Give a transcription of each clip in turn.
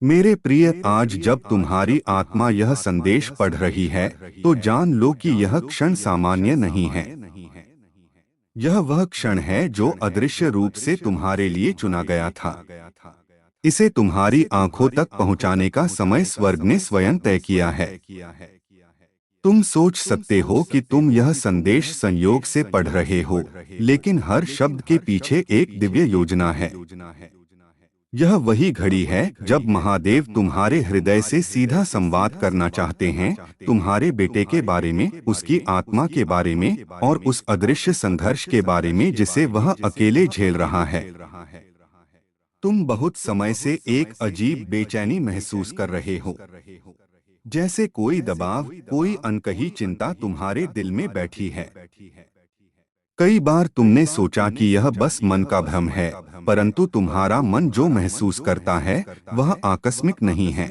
मेरे प्रिय, आज जब तुम्हारी आत्मा यह संदेश पढ़ रही है तो जान लो कि यह क्षण सामान्य नहीं है। यह वह क्षण है जो अदृश्य रूप से तुम्हारे लिए चुना गया था। इसे तुम्हारी आंखों तक पहुंचाने का समय स्वर्ग ने स्वयं तय किया है। तुम सोच सकते हो कि तुम यह संदेश संयोग से पढ़ रहे हो, लेकिन हर शब्द के पीछे एक दिव्य योजना है। यह वही घड़ी है जब महादेव तुम्हारे हृदय से सीधा संवाद करना चाहते हैं, तुम्हारे बेटे के बारे में, उसकी आत्मा के बारे में और उस अदृश्य संघर्ष के बारे में जिसे वह अकेले झेल रहा है। तुम बहुत समय से एक अजीब बेचैनी महसूस कर रहे हो, जैसे कोई दबाव, कोई अनकही चिंता तुम्हारे दिल में बैठी है। कई बार तुमने सोचा कि यह बस मन का भ्रम है, परंतु तुम्हारा मन जो महसूस करता है वह आकस्मिक नहीं है।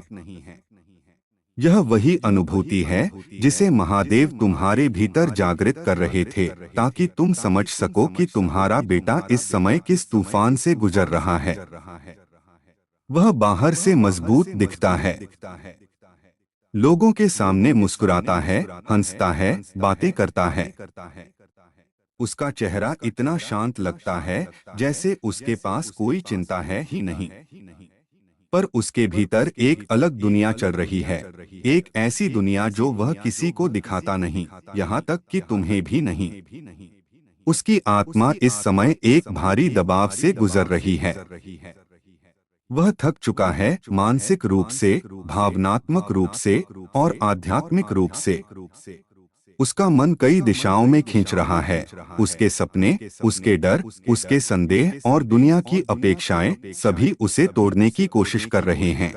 यह वही अनुभूति है जिसे महादेव तुम्हारे भीतर जागृत कर रहे थे, ताकि तुम समझ सको कि तुम्हारा बेटा इस समय किस तूफान से गुजर रहा है। वह बाहर से मजबूत दिखता है, लोगों के सामने मुस्कुराता है, हंसता है, बातें करता है। उसका चेहरा इतना शांत लगता है जैसे उसके पास कोई चिंता है ही नहीं। पर उसके भीतर एक अलग दुनिया चल रही है, एक ऐसी दुनिया जो वह किसी को दिखाता नहीं, यहाँ तक कि तुम्हें भी नहीं। उसकी आत्मा इस समय एक भारी दबाव से गुजर रही है। वह थक चुका है, मानसिक रूप से, भावनात्मक रूप से और आध्यात्मिक रूप से। उसका मन कई दिशाओं में खींच रहा है। उसके सपने, उसके डर, उसके संदेह और दुनिया की अपेक्षाएं सभी उसे तोड़ने की कोशिश कर रहे हैं।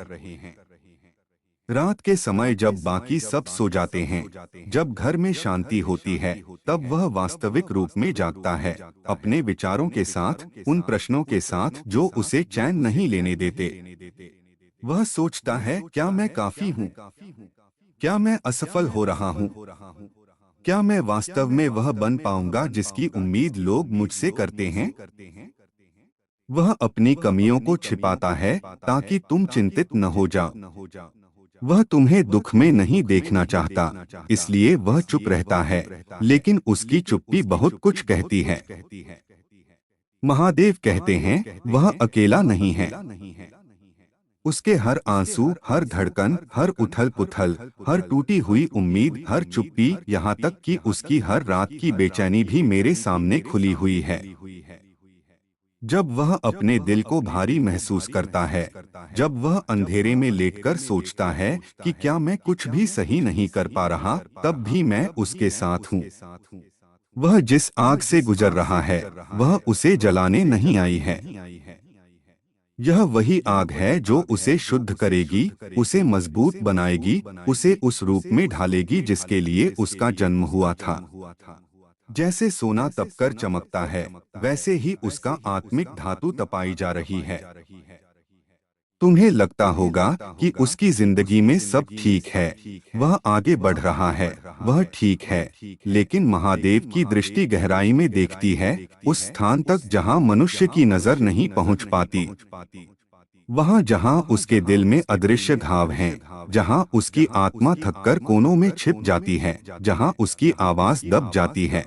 रात के समय जब बाकी सब सो जाते हैं, जब घर में शांति होती है, तब वह वास्तविक रूप में जागता है, अपने विचारों के साथ, उन प्रश्नों के साथ जो उसे चैन नहीं लेने देते। वह सोचता है, क्या मैं काफी हूँ? क्या मैं असफल हो रहा हूँ? क्या मैं वास्तव में वह बन पाऊंगा जिसकी उम्मीद लोग मुझसे करते हैं? वह अपनी कमियों को छिपाता है ताकि तुम चिंतित न हो जाओ। वह तुम्हें दुख में नहीं देखना चाहता, इसलिए वह चुप रहता है, लेकिन उसकी चुप्पी बहुत कुछ कहती है। महादेव कहते हैं, वह अकेला नहीं है। उसके हर आंसू, हर धड़कन, हर उथल पुथल, हर टूटी हुई उम्मीद, हर चुप्पी, यहाँ तक कि उसकी हर रात की बेचैनी भी मेरे सामने खुली हुई है। जब वह अपने दिल को भारी महसूस करता है, जब वह अंधेरे में लेटकर सोचता है कि क्या मैं कुछ भी सही नहीं कर पा रहा, तब भी मैं उसके साथ हूँ। वह जिस आग से गुजर रहा है, वह उसे जलाने नहीं आई है। यह वही आग है जो उसे शुद्ध करेगी, उसे मजबूत बनाएगी, उसे उस रूप में ढालेगी जिसके लिए उसका जन्म हुआ था। जैसे सोना तपकर चमकता है, वैसे ही उसका आत्मिक धातु तपाई जा रही है। तुम्हें लगता होगा कि उसकी जिंदगी में सब ठीक है, वह आगे बढ़ रहा है, वह ठीक है, लेकिन महादेव की दृष्टि गहराई में देखती है, उस स्थान तक जहां मनुष्य की नजर नहीं पहुंच पाती। वहां जहां उसके दिल में अदृश्य घाव हैं, जहां उसकी आत्मा थककर कोनों में छिप जाती है, जहां उसकी आवाज दब जाती है।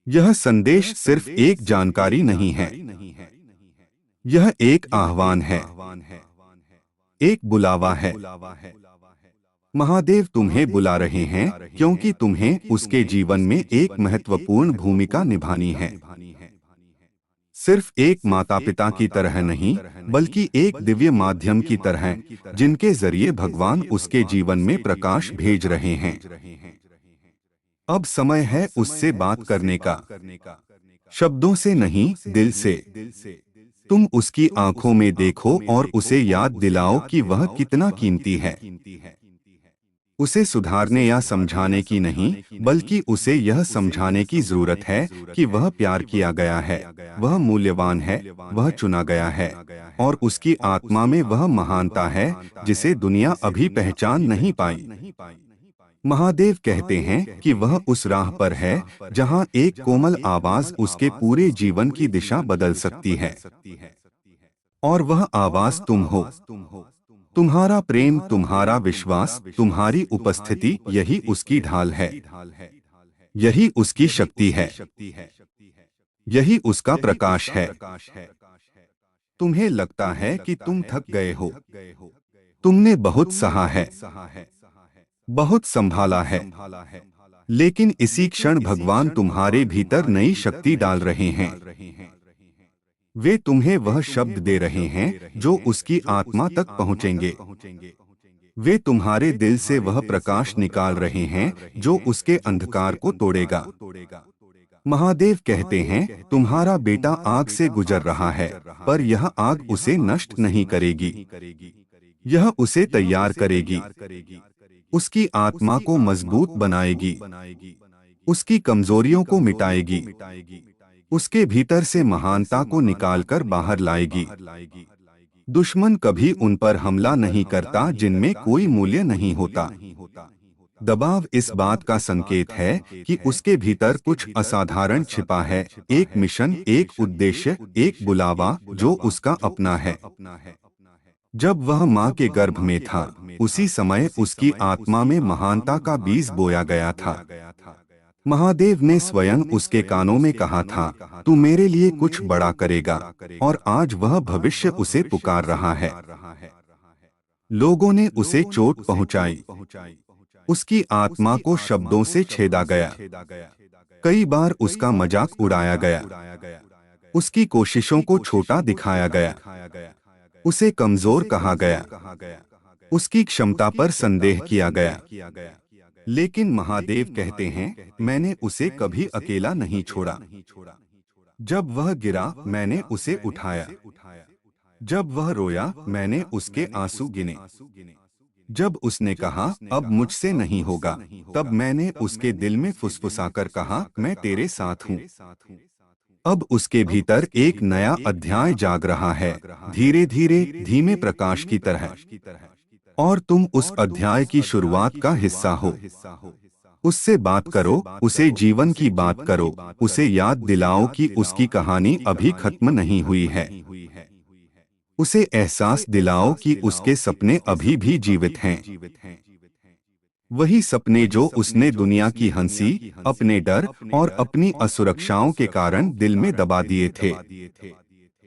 यह संदेश सिर्फ एक जानकारी नहीं है, यह एक आह्वान है, एक बुलावा है। महादेव तुम्हें बुला रहे हैं क्योंकि तुम्हें उसके जीवन में एक महत्वपूर्ण भूमिका निभानी है। सिर्फ एक माता पिता की तरह नहीं, बल्कि एक दिव्य माध्यम की तरह, जिनके जरिए भगवान उसके जीवन में प्रकाश भेज रहे हैं। अब समय है उससे बात करने का, शब्दों से नहीं, दिल से। तुम उसकी आंखों में देखो और उसे याद दिलाओ कि वह कितना कीमती है। उसे सुधारने या समझाने की नहीं, बल्कि उसे यह समझाने की जरूरत है कि वह प्यार किया गया है, वह मूल्यवान है, वह चुना गया है, और उसकी आत्मा में वह महानता है जिसे दुनिया अभी पहचान नहीं पाई। महादेव कहते हैं कि वह उस राह पर है जहां एक कोमल आवाज उसके पूरे जीवन की दिशा बदल सकती है। और वह आवाज तुम हो। तुम्हारा प्रेम, तुम्हारा विश्वास, तुम्हारी उपस्थिति, यही उसकी ढाल है, यही उसकी शक्ति है, यही उसका प्रकाश है। तुम्हें लगता है कि तुम थक गए हो, तुमने बहुत सहा है, बहुत संभाला है, लेकिन इसी क्षण भगवान तुम्हारे भीतर नई शक्ति डाल रहे हैं। वे तुम्हें वह शब्द दे रहे हैं जो उसकी आत्मा तक पहुंचेंगे। वे तुम्हारे दिल से वह प्रकाश निकाल रहे हैं जो उसके अंधकार को तोड़ेगा। महादेव कहते हैं, तुम्हारा बेटा आग से गुजर रहा है, पर यह आग उसे नष्ट नहीं करेगी, यह उसे तैयार करेगी, उसकी आत्मा को मजबूत बनाएगी, उसकी कमजोरियों को मिटाएगी, उसके भीतर से महानता को निकालकर बाहर लाएगी। दुश्मन कभी उन पर हमला नहीं करता जिनमें कोई मूल्य नहीं होता। दबाव इस बात का संकेत है कि उसके भीतर कुछ असाधारण छिपा है, एक मिशन, एक उद्देश्य, एक बुलावा जो उसका अपना है। जब वह मां के गर्भ में था, उसी समय उसकी आत्मा में महानता का बीज बोया गया था। महादेव ने स्वयं उसके कानों में कहा था, तू मेरे लिए कुछ बड़ा करेगा, और आज वह भविष्य उसे पुकार रहा है। लोगों ने उसे चोट पहुंचाई, उसकी आत्मा को शब्दों से छेदा गया, कई बार उसका मजाक उड़ाया गया, उसकी कोशिशों को छोटा दिखाया गया, उसे कमजोर कहा गया, उसकी क्षमता पर संदेह किया गया। लेकिन महादेव कहते हैं, मैंने उसे कभी अकेला नहीं छोड़ा। जब वह गिरा, मैंने उसे उठाया, जब वह रोया, मैंने उसके आंसू गिने, जब उसने कहा अब मुझसे नहीं होगा, तब मैंने उसके दिल में फुसफुसाकर कहा, मैं तेरे साथ हूँ। अब उसके भीतर एक नया अध्याय जाग रहा है, धीरे धीरे, धीमे प्रकाश की तरह, और तुम उस अध्याय की शुरुआत का हिस्सा हो। उससे बात करो, उसे जीवन की बात करो, उसे याद दिलाओ कि उसकी कहानी अभी खत्म नहीं हुई है। उसे एहसास दिलाओ कि उसके सपने अभी भी जीवित हैं, वही सपने जो उसने दुनिया की हंसी, अपने डर और अपनी असुरक्षाओं के कारण दिल में दबा दिए थे।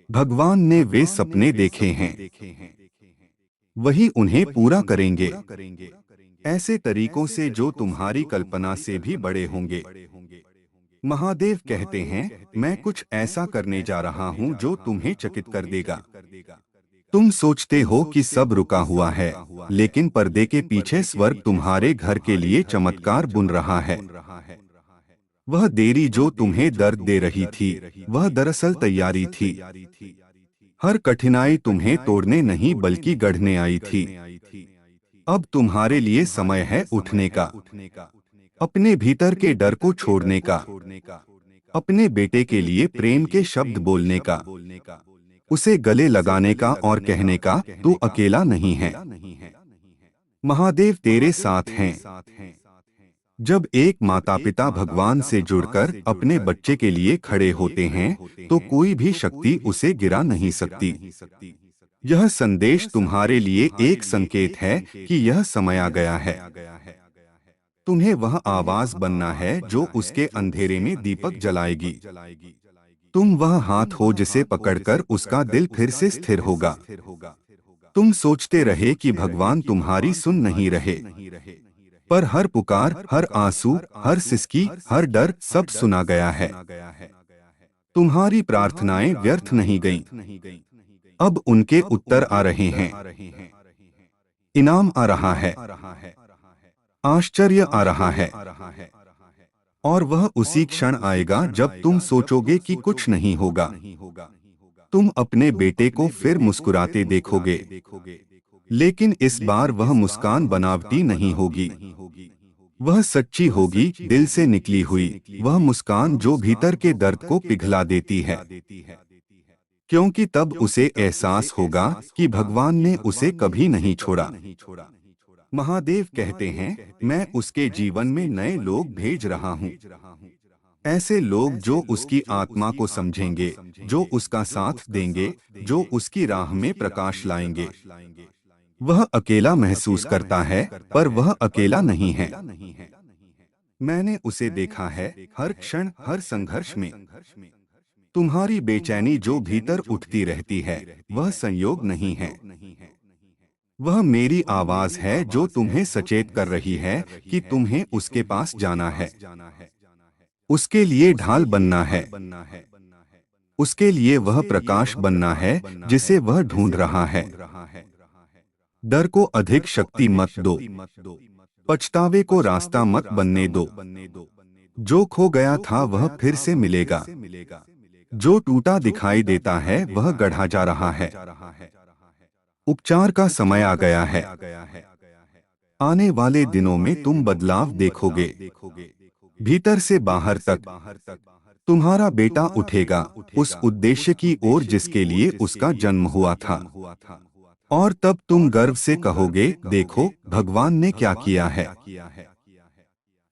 भगवान ने वे सपने देखे हैं, वही उन्हें पूरा करेंगे, ऐसे तरीकों से जो तुम्हारी कल्पना से भी बड़े होंगे। महादेव कहते हैं, मैं कुछ ऐसा करने जा रहा हूं जो तुम्हें चकित कर देगा। तुम सोचते हो कि सब रुका हुआ है, लेकिन पर्दे के पीछे स्वर्ग तुम्हारे घर के लिए चमत्कार बुन रहा है। वह देरी जो तुम्हें दर्द दे रही थी, वह दरअसल तैयारी थी। हर कठिनाई तुम्हें तोड़ने नहीं बल्कि गढ़ने आई थी। अब तुम्हारे लिए समय है उठने का, अपने भीतर के डर को छोड़ने का, अपने बेटे के लिए प्रेम के शब्द बोलने का, उसे गले लगाने का और कहने का, तू अकेला नहीं है, महादेव तेरे साथ हैं। जब एक माता पिता भगवान से जुड़कर अपने बच्चे के लिए खड़े होते हैं, तो कोई भी शक्ति उसे गिरा नहीं सकती। यह संदेश तुम्हारे लिए एक संकेत है कि यह समय आ गया है। तुम्हें वह आवाज बनना है जो उसके अंधेरे में दीपक जलाएगी। तुम वह हाथ हो जिसे पकड़कर उसका दिल फिर से स्थिर होगा। तुम सोचते रहे कि भगवान तुम्हारी सुन नहीं रहे, पर हर पुकार, हर आंसू, हर सिसकी, हर डर, सब सुना गया है। तुम्हारी प्रार्थनाएं व्यर्थ नहीं गईं। अब उनके उत्तर आ रहे हैं। इनाम आ रहा है, आश्चर्य आ रहा है, और वह उसी क्षण आएगा जब तुम सोचोगे कि कुछ नहीं होगा। तुम अपने बेटे को फिर मुस्कुराते देखोगे, लेकिन इस बार वह मुस्कान बनावटी नहीं होगी। वह सच्ची होगी, दिल से निकली हुई, वह मुस्कान जो भीतर के दर्द को पिघला देती है। क्योंकि तब उसे एहसास होगा कि भगवान ने उसे कभी नहीं छोड़ा। महादेव कहते हैं, मैं उसके जीवन में नए लोग भेज रहा हूँ। ऐसे लोग जो उसकी आत्मा को समझेंगे, जो उसका साथ देंगे, जो उसकी राह में प्रकाश लाएंगे। वह अकेला महसूस करता है, पर वह अकेला नहीं है। मैंने उसे देखा है हर क्षण, हर संघर्ष में। तुम्हारी बेचैनी जो भीतर उठती रहती है, वह संयोग नहीं है। वह मेरी आवाज है जो तुम्हें सचेत कर रही है कि तुम्हें उसके पास जाना है। उसके लिए ढाल बनना है। उसके लिए वह प्रकाश बनना है जिसे वह ढूंढ रहा है। डर को अधिक शक्ति मत दो। पछतावे को रास्ता मत बनने दो। जो खो गया था वह फिर से मिलेगा। जो टूटा दिखाई देता है वह गढ़ा जा रहा है। उपचार का समय आ गया है। आने वाले दिनों में तुम बदलाव देखोगे। भीतर से बाहर तक तुम्हारा बेटा उठेगा उस उद्देश्य की ओर जिसके लिए उसका जन्म हुआ था। और तब तुम गर्व से कहोगे, देखो भगवान ने क्या किया है।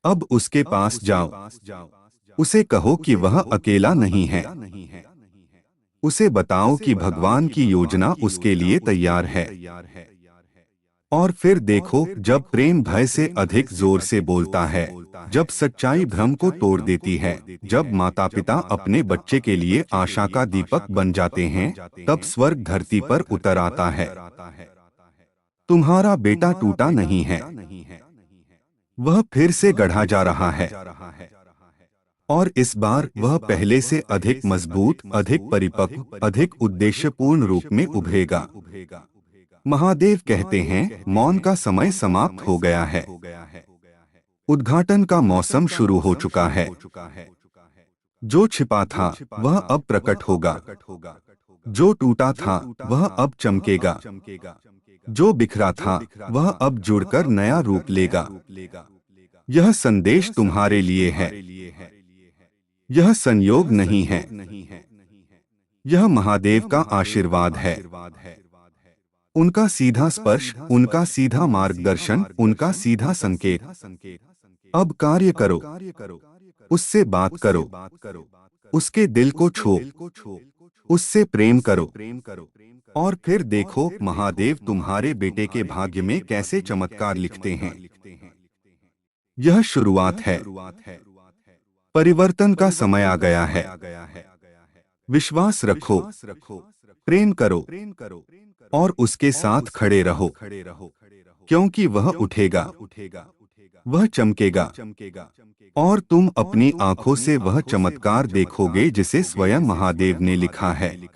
अब उसके पास जाओ। उसे कहो कि वह अकेला नहीं है। उसे बताओ कि भगवान की योजना उसके लिए तैयार है। और फिर देखो, जब प्रेम भय से अधिक जोर से बोलता है, जब सच्चाई भ्रम को तोड़ देती है, जब माता पिता अपने बच्चे के लिए आशा का दीपक बन जाते हैं, तब स्वर्ग धरती पर उतर आता है। तुम्हारा बेटा टूटा नहीं है। वह फिर से गढ़ा जा रहा है। और इस बार वह पहले से अधिक मजबूत, अधिक परिपक्व, अधिक उद्देश्यपूर्ण रूप में उभरेगा। महादेव कहते हैं, मौन का समय समाप्त हो गया है। उद्घाटन का मौसम शुरू हो चुका है। जो छिपा था वह अब प्रकट होगा। जो टूटा था वह अब चमकेगा। जो बिखरा था वह अब जुड़कर नया रूप लेगा। यह संदेश तुम्हारे लिए है। यह संयोग नहीं है। यह महादेव का आशीर्वाद है। उनका सीधा स्पर्श, उनका सीधा मार्गदर्शन, उनका सीधा संकेत। अब कार्य करो। उससे बात करो। उसके दिल को छू। उससे प्रेम करो। और फिर देखो महादेव तुम्हारे बेटे के भाग्य में कैसे चमत्कार लिखते हैं। यह शुरुआत है। परिवर्तन का समय आ गया है। विश्वास रखो, प्रेम करो और उसके साथ खड़े रहो, क्योंकि वह उठेगा, वह चमकेगा और तुम अपनी आंखों से वह चमत्कार देखोगे जिसे स्वयं महादेव ने लिखा है।